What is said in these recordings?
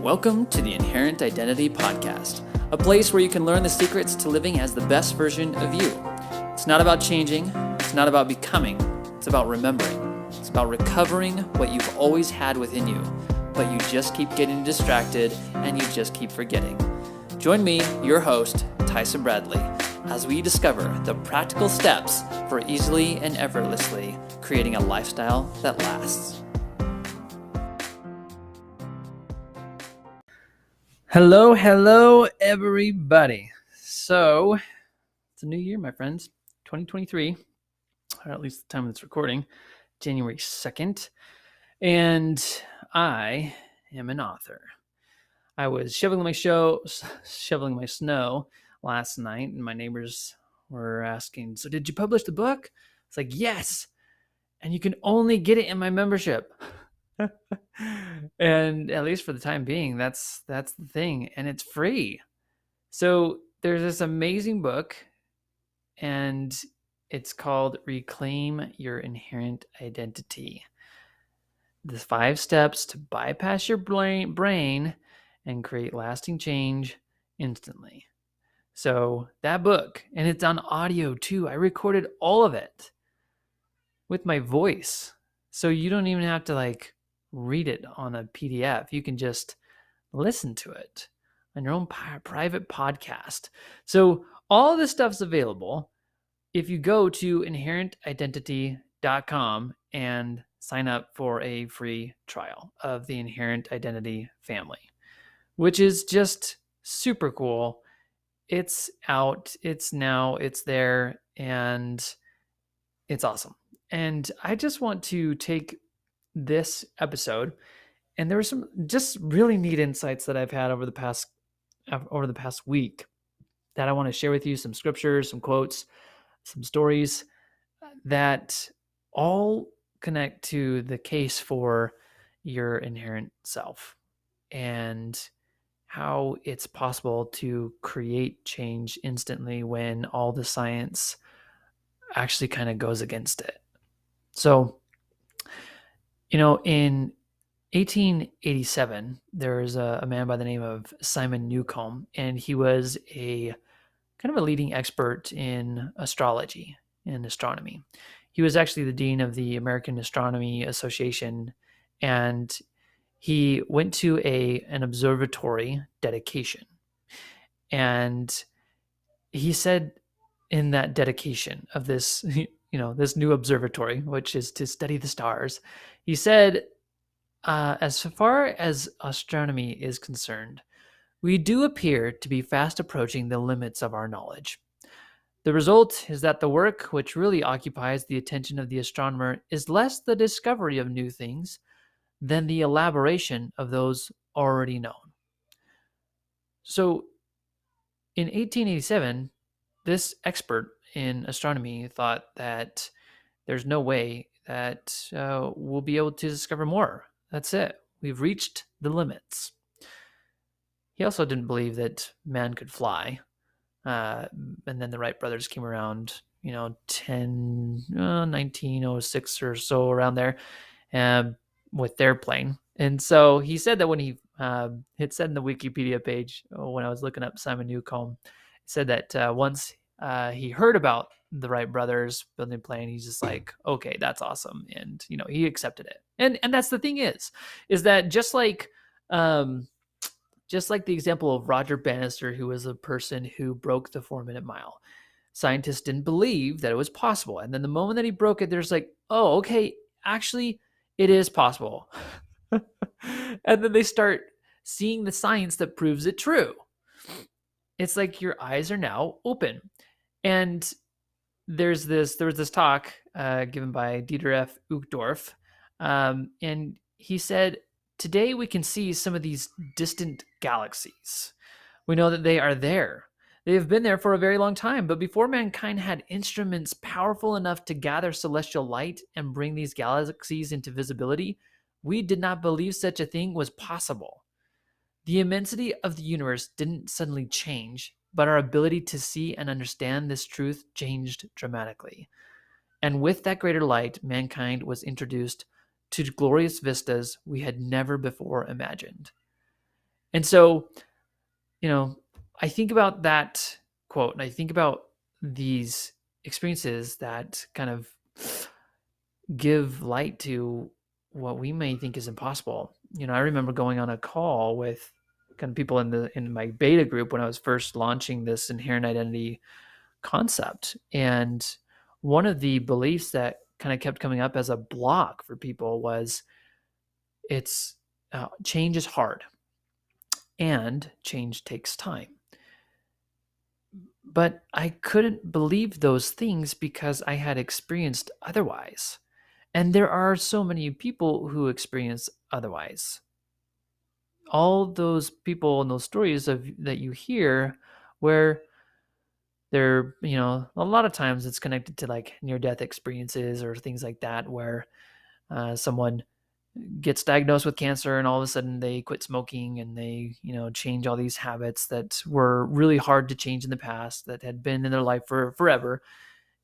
Welcome to the Inherent Identity Podcast, a place where you can learn the secrets to living as the best version of you. It's not about changing, it's not about becoming, it's about remembering. It's about recovering what you've always had within you, but you just keep getting distracted and you just keep forgetting. Join me, your host, Tyson Bradley, as we discover the practical steps for easily and effortlessly creating a lifestyle that lasts. Hello, everybody. So, it's a new year, my friends, 2023, or at least the time of this recording, January 2nd, and I am an author. I was shoveling my snow last night, and my neighbors were asking, so did you publish the book? It's like, yes, and you can only get it in my membership. And at least for the time being, that's the thing, and it's free. So there's this amazing book, and it's called Reclaim Your Inherent Identity. The 5 steps to bypass your brain and create lasting change instantly. So that book, and it's on audio too. I recorded all of it with my voice. So you don't even have to read it on a PDF. You can just listen to it on your own private podcast. So all this stuff's available if you go to inherentidentity.com and sign up for a free trial of the Inherent Identity family, which is just super cool. It's out, it's now, it's there, and it's awesome. And I just want to take this episode, and there were some just really neat insights that I've had over the past week that I want to share with you, some scriptures, some quotes, some stories that all connect to the case for your inherent self and how it's possible to create change instantly when all the science actually kind of goes against it. So, in 1887, there was a man by the name of Simon Newcomb, and he was a kind of a leading expert in astrology and astronomy. He was actually the dean of the American Astronomy Association, and he went to an observatory dedication. And he said in that dedication of this, this new observatory, which is to study the stars, he said, as far as astronomy is concerned, we do appear to be fast approaching the limits of our knowledge. The result is that the work which really occupies the attention of the astronomer is less the discovery of new things than the elaboration of those already known. So in 1887, this expert in astronomy thought that there's no way that we'll be able to discover more. That's it. We've reached the limits. He also didn't believe that man could fly. And then the Wright brothers came around, 1906 or so, around there, with their plane. And so he said that when he had said in the Wikipedia page, when I was looking up Simon Newcomb, he said that once he heard about the Wright brothers building a plane, he's just like, okay, that's awesome. And, he accepted it. And that's the thing is that just like the example of Roger Bannister, who was a person who broke the 4-minute mile, scientists didn't believe that it was possible. And then the moment that he broke it, there's like, oh, okay, actually it is possible. And then they start seeing the science that proves it true. It's like your eyes are now open. And there was this talk given by Dieter F. Uchtdorf, and he said, today we can see some of these distant galaxies. We know that they are there. They have been there for a very long time, but before mankind had instruments powerful enough to gather celestial light and bring these galaxies into visibility, we did not believe such a thing was possible. The immensity of the universe didn't suddenly change, but our ability to see and understand this truth changed dramatically. And with that greater light, mankind was introduced to glorious vistas we had never before imagined. And so, I think about that quote and I think about these experiences that kind of give light to what we may think is impossible. I remember going on a call with kind of people in my beta group when I was first launching this inherent identity concept. And one of the beliefs that kind of kept coming up as a block for people was it's change is hard and change takes time. But I couldn't believe those things because I had experienced otherwise. And there are so many people who experience otherwise. All those people and those stories that you hear where they're, a lot of times it's connected to like near death experiences or things like that, where someone gets diagnosed with cancer and all of a sudden they quit smoking and they, change all these habits that were really hard to change in the past that had been in their life for forever.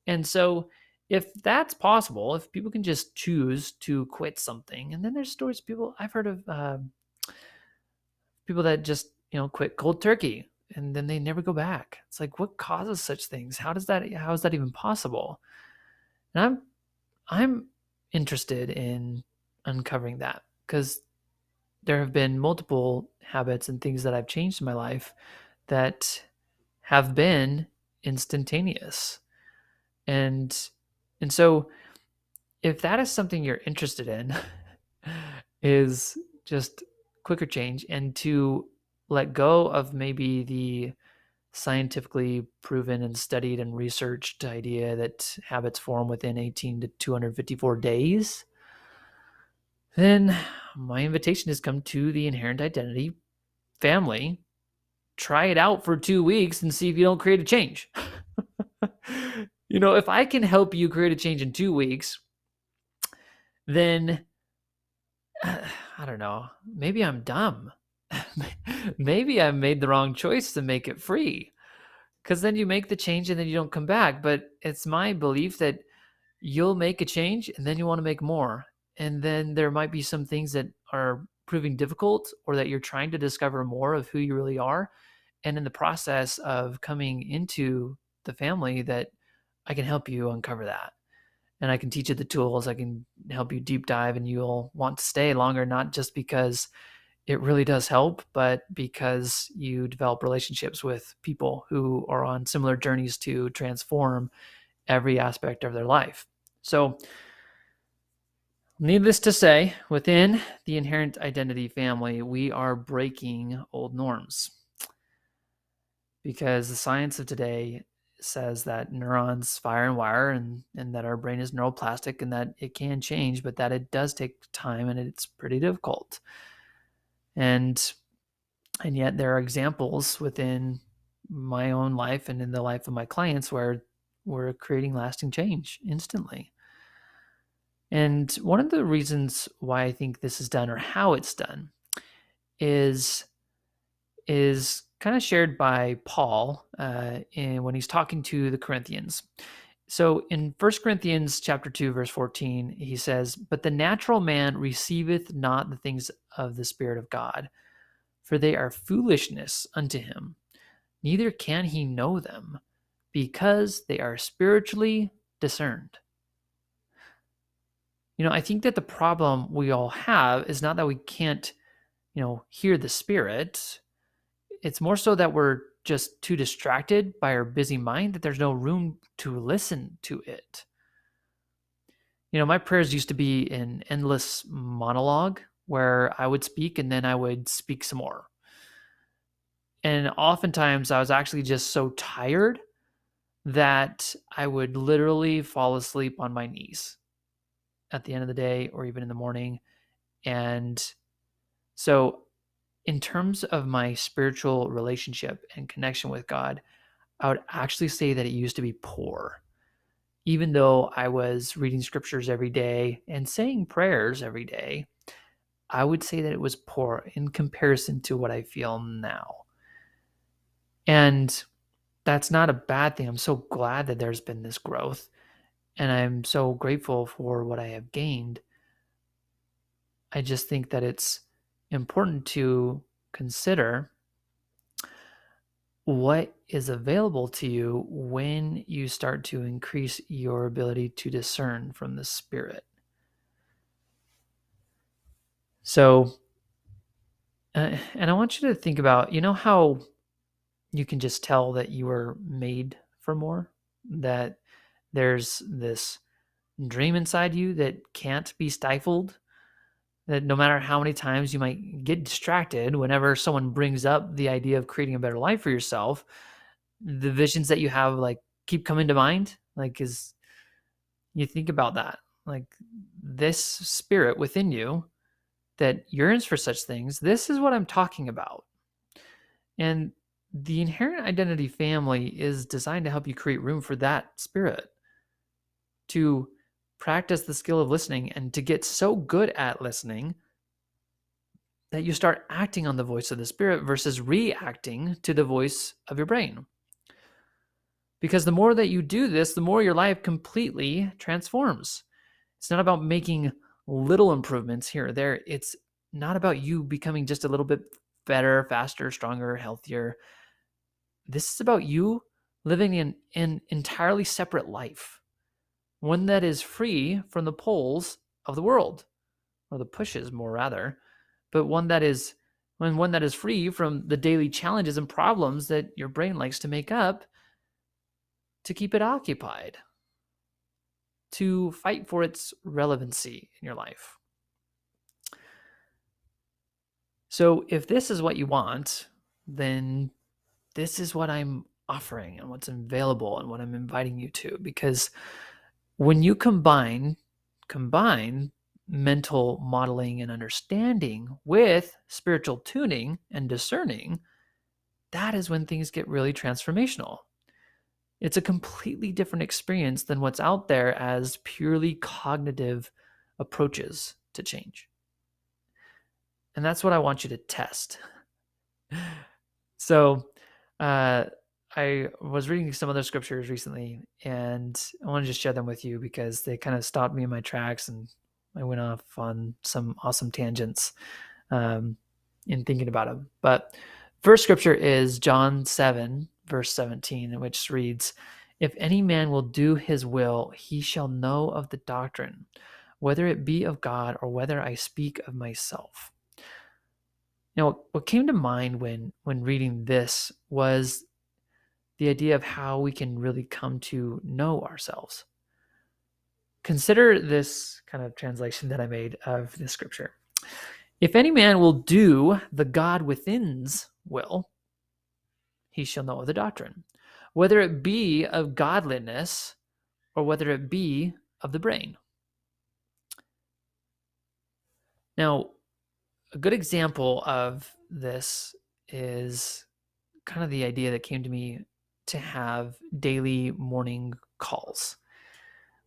And so if that's possible, if people can just choose to quit something, and then there's stories of people I've heard of, people that just, quit cold turkey and then they never go back. It's like, what causes such things? How is that even possible? And I'm interested in uncovering that because there have been multiple habits and things that I've changed in my life that have been instantaneous. And so if that is something you're interested in, is just quicker change and to let go of maybe the scientifically proven and studied and researched idea that habits form within 18 to 254 days, then my invitation has come to the Inherent Identity family. Try it out for 2 weeks and see if you don't create a change. If I can help you create a change in 2 weeks, then I don't know, maybe I'm dumb. Maybe I made the wrong choice to make it free. Because then you make the change and then you don't come back. But it's my belief that you'll make a change and then you want to make more. And then there might be some things that are proving difficult or that you're trying to discover more of who you really are. And in the process of coming into the family, that I can help you uncover that. And I can teach you the tools. I can help you deep dive and you'll want to stay longer, not just because it really does help, but because you develop relationships with people who are on similar journeys to transform every aspect of their life. So, needless to say, within the Inherent Identity family, we are breaking old norms because the science of today says that neurons fire and wire and that our brain is neuroplastic and that it can change, but that it does take time and it's pretty difficult. And yet there are examples within my own life and in the life of my clients where we're creating lasting change instantly. And one of the reasons why I think this is done or how it's done is kind of shared by Paul when he's talking to the Corinthians. So in 1 Corinthians chapter 2, verse 14, he says, "But the natural man receiveth not the things of the Spirit of God, for they are foolishness unto him, neither can he know them, because they are spiritually discerned." I think that the problem we all have is not that we can't, hear the Spirit. It's more so that we're just too distracted by our busy mind that there's no room to listen to it. My prayers used to be an endless monologue where I would speak and then I would speak some more. And oftentimes I was actually just so tired that I would literally fall asleep on my knees at the end of the day or even in the morning. And so in terms of my spiritual relationship and connection with God, I would actually say that it used to be poor. Even though I was reading scriptures every day and saying prayers every day, I would say that it was poor in comparison to what I feel now. And that's not a bad thing. I'm so glad that there's been this growth. And I'm so grateful for what I have gained. I just think that it's important to consider what is available to you when you start to increase your ability to discern from the Spirit. So, and I want you to think about, how you can just tell that you were made for more, that there's this dream inside you that can't be stifled, that no matter how many times you might get distracted, whenever someone brings up the idea of creating a better life for yourself, the visions that you have keep coming to mind. As you think about that, this spirit within you that yearns for such things, this is what I'm talking about. And the Inherent Identity family is designed to help you create room for that spirit, to practice the skill of listening and to get so good at listening that you start acting on the voice of the Spirit versus reacting to the voice of your brain. Because the more that you do this, the more your life completely transforms. It's not about making little improvements here or there. It's not about you becoming just a little bit better, faster, stronger, healthier. This is about you living in an entirely separate life, one that is free from the pulls of the world, or the pushes more rather, but one that is free from the daily challenges and problems that your brain likes to make up to keep it occupied, to fight for its relevancy in your life. So if this is what you want, then this is what I'm offering and what's available and what I'm inviting you to. Because when you combine mental modeling and understanding with spiritual tuning and discerning, that is when things get really transformational. It's a completely different experience than what's out there as purely cognitive approaches to change. And that's what I want you to test. So I was reading some other scriptures recently, and I want to just share them with you because they kind of stopped me in my tracks, and I went off on some awesome tangents in thinking about them. But first scripture is John 7, verse 17, which reads, "If any man will do his will, he shall know of the doctrine, whether it be of God or whether I speak of myself." Now, what came to mind when reading this was the idea of how we can really come to know ourselves. Consider this kind of translation that I made of this scripture. If any man will do the God within's will, he shall know of the doctrine, whether it be of godliness or whether it be of the brain. Now, a good example of this is kind of the idea that came to me to have daily morning calls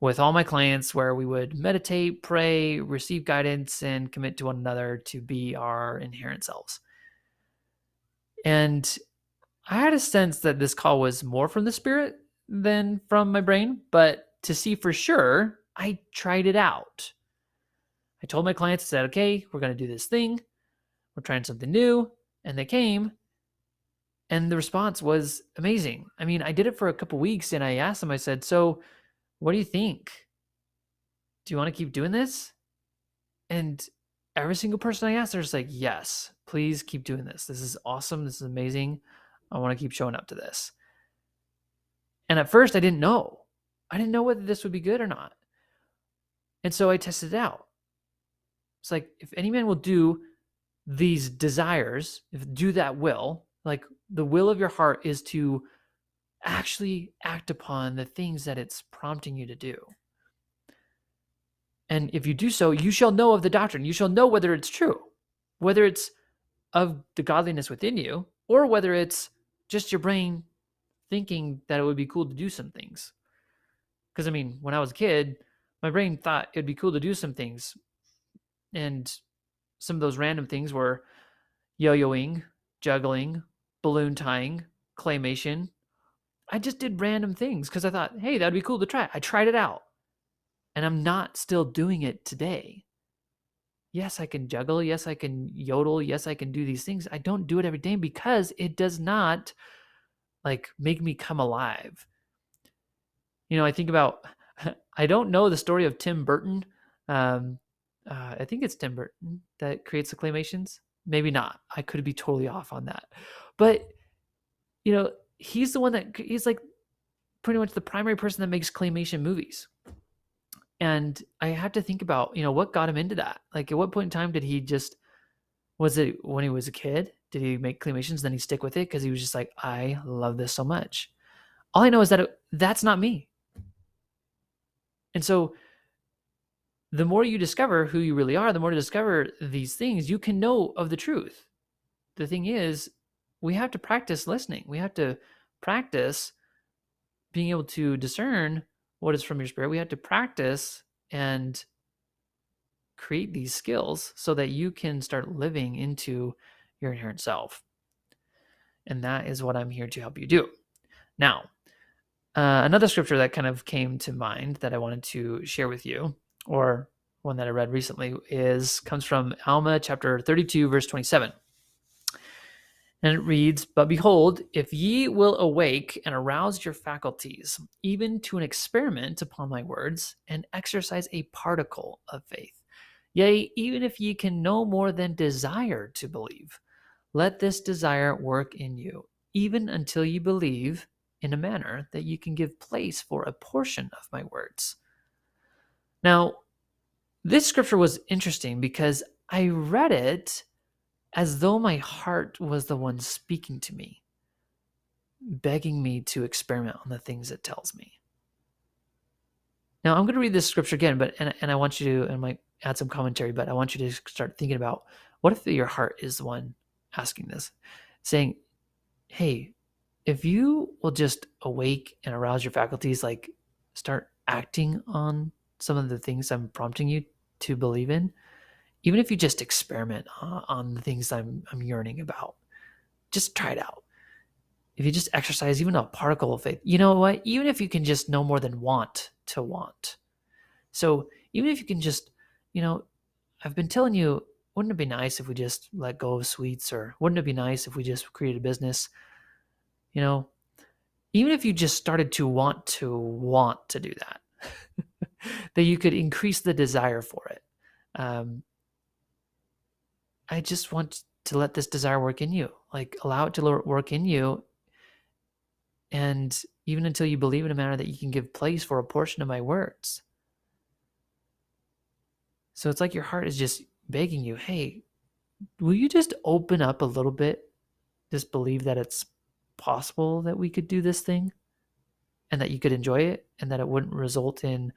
with all my clients where we would meditate, pray, receive guidance, and commit to one another to be our inherent selves. And I had a sense that this call was more from the Spirit than from my brain, but to see for sure, I tried it out. I told my clients, I said, okay, we're going to do this thing. We're trying something new. And they came, and the response was amazing. I mean, I did it for a couple weeks, and I asked them, I said, so what do you think? Do you want to keep doing this? And every single person I asked, they're just like, yes, please keep doing this. This is awesome. This is amazing. I want to keep showing up to this. And at first I didn't know. I didn't know whether this would be good or not. And so I tested it out. It's like, if any man will do these desires, do that will, like the will of your heart is to actually act upon the things that it's prompting you to do. And if you do so, you shall know of the doctrine. You shall know whether it's true, whether it's of the godliness within you, or whether it's just your brain thinking that it would be cool to do some things. Because, I mean, when I was a kid, my brain thought it'd be cool to do some things. And some of those random things were yo-yoing, juggling, balloon tying, claymation. I just did random things because I thought, hey, that'd be cool to try. I tried it out. And I'm not still doing it today. Yes, I can juggle. Yes, I can yodel. Yes, I can do these things. I don't do it every day because it does not like make me come alive. I think about, I don't know the story of Tim Burton. Um, I think it's Tim Burton that creates the claymations. Maybe not. I could be totally off on that. But, he's the one he's like pretty much the primary person that makes claymation movies. And I have to think about, what got him into that? Like, at what point in time did he just, was it when he was a kid? Did he make claymations? Then he stick with it because he was just like, I love this so much. All I know is that that's not me. And so the more you discover who you really are, the more you discover these things, you can know of the truth. The thing is, we have to practice listening. We have to practice being able to discern what is from your spirit. We have to practice and create these skills so that you can start living into your inherent self. And that is what I'm here to help you do. Now, another scripture that kind of came to mind that I wanted to share with you, or one that I read recently, comes from Alma chapter 32, verse 27. And it reads, "But behold, if ye will awake and arouse your faculties, even to an experiment upon my words, and exercise a particle of faith, yea, even if ye can no more than desire to believe, let this desire work in you, even until ye believe in a manner that you can give place for a portion of my words." Now, this scripture was interesting because I read it as though my heart was the one speaking to me, begging me to experiment on the things it tells me. Now, I'm going to read this scripture again, and I want you to, and I might add some commentary, but I want you to start thinking about, what if your heart is the one asking this, saying, hey, if you will just awake and arouse your faculties, like start acting on some of the things I'm prompting you to believe in, even if you just experiment on the things I'm yearning about, just try it out. If you just exercise even a particle of faith, you know what? Even if you can just no more than want to want. So even if you can just, I've been telling you, wouldn't it be nice if we just let go of sweets, or wouldn't it be nice if we just created a business? Even if you just started to want to do that, that you could increase the desire for it. I just want to let this desire work in you, like allow it to work in you. And even until you believe in a manner that you can give place for a portion of my words. So it's like your heart is just begging you, hey, will you just open up a little bit? Just believe that it's possible that we could do this thing and that you could enjoy it, and that it wouldn't result in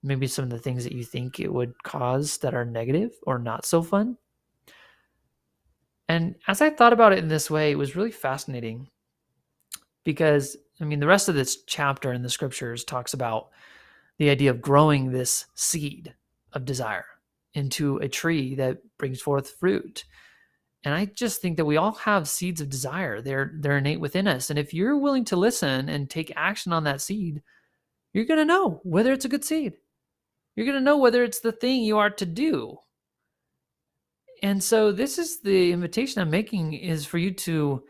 maybe some of the things that you think it would cause that are negative or not so fun. And as I thought about it in this way, it was really fascinating because, the rest of this chapter in the scriptures talks about the idea of growing this seed of desire into a tree that brings forth fruit. And I just think that we all have seeds of desire. They're innate within us. And if you're willing to listen and take action on that seed, you're going to know whether it's a good seed. You're going to know whether it's the thing you are to do. And so this is the invitation I'm making, is for you to,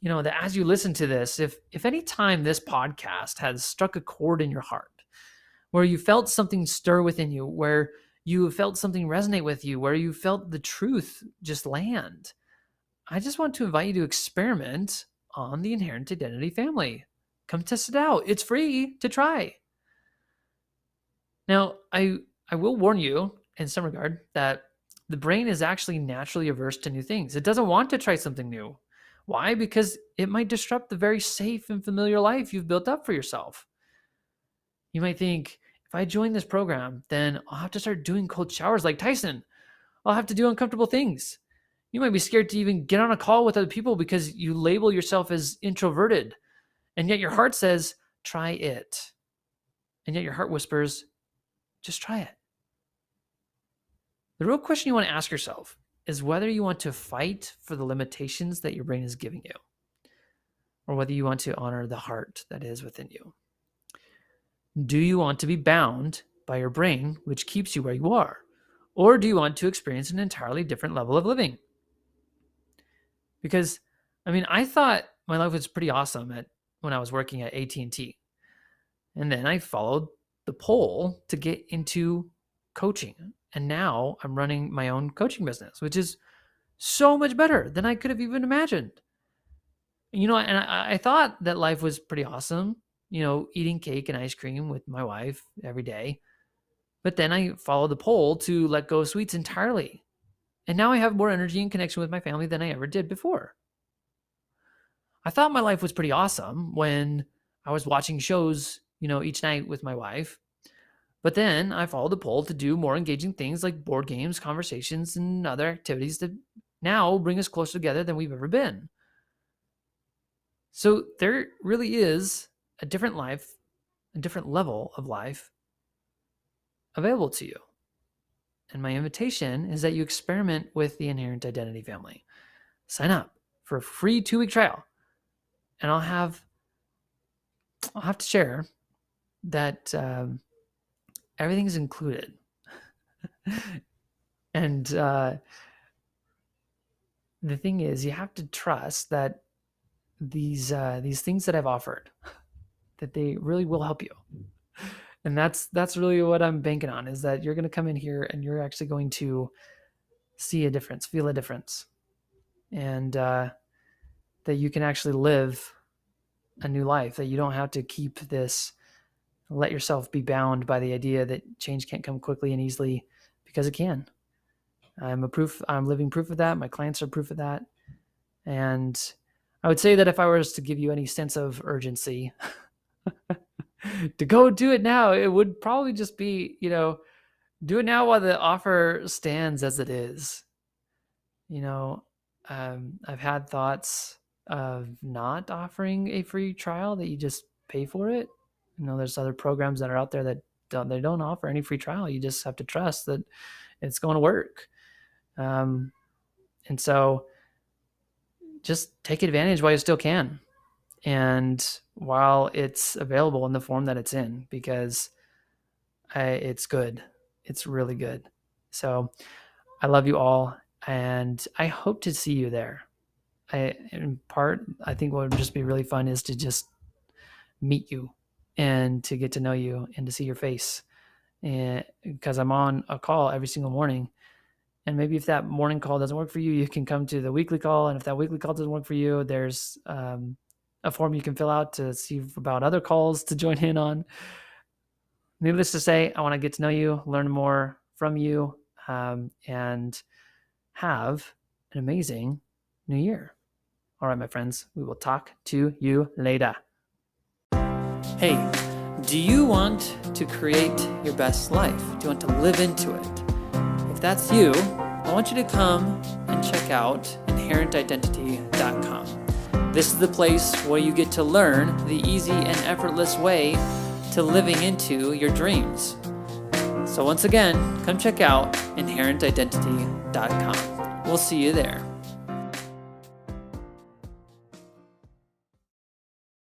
that as you listen to this, if any time this podcast has struck a chord in your heart, where you felt something stir within you, where you felt something resonate with you, where you felt the truth just land, I just want to invite you to experiment on the Inherent Identity family. Come test it out. It's free to try. Now, I will warn you in some regard that the brain is actually naturally averse to new things. It doesn't want to try something new. Why? Because it might disrupt the very safe and familiar life you've built up for yourself. You might think, if I join this program, then I'll have to start doing cold showers like Tyson. I'll have to do uncomfortable things. You might be scared to even get on a call with other people because you label yourself as introverted. And yet your heart says, try it. And yet your heart whispers, just try it. The real question you want to ask yourself is whether you want to fight for the limitations that your brain is giving you, or whether you want to honor the heart that is within you. Do you want to be bound by your brain, which keeps you where you are? Or do you want to experience an entirely different level of living? Because, I thought my life was pretty awesome when I was working at AT&T. And then I followed the poll to get into coaching. And now I'm running my own coaching business, which is so much better than I could have even imagined. And I thought that life was pretty awesome, eating cake and ice cream with my wife every day. But then I followed the poll to let go of sweets entirely. And now I have more energy and connection with my family than I ever did before. I thought my life was pretty awesome when I was watching shows, each night with my wife. But then I followed the poll to do more engaging things like board games, conversations, and other activities that now bring us closer together than we've ever been. So there really is a different life, a different level of life available to you. And my invitation is that you experiment with the Inherent Identity family. Sign up for a free 2-week trial. And I'll have to share that everything's included. And the thing is, you have to trust that these things that I've offered, that they really will help you. And that's really what I'm banking on, is that you're going to come in here and you're actually going to see a difference, feel a difference, and that you can actually live a new life, that you don't have to let yourself be bound by the idea that change can't come quickly and easily, because it can. I'm living proof of that. My clients are proof of that. And I would say that if I was to give you any sense of urgency to go do it now, it would probably just be, do it now while the offer stands as it is. I've had thoughts of not offering a free trial, that you just pay for it. There's other programs that are out there that don't offer any free trial. You just have to trust that it's going to work. And so just take advantage while you still can, and while it's available in the form that it's in, because it's good. It's really good. So I love you all, and I hope to see you there. I think what would just be really fun is to just meet you and to get to know you and to see your face. And because I'm on a call every single morning, and maybe if that morning call doesn't work for you, you can come to the weekly call. And if that weekly call doesn't work for you, there's a form you can fill out to see about other calls to join in on. Needless to say, I want to get to know you, learn more from you, and have an amazing new year. All right, my friends, we will talk to you later. Hey, do you want to create your best life? Do you want to live into it? If that's you, I want you to come and check out inherentidentity.com. This is the place where you get to learn the easy and effortless way to living into your dreams. So once again, come check out inherentidentity.com. We'll see you there.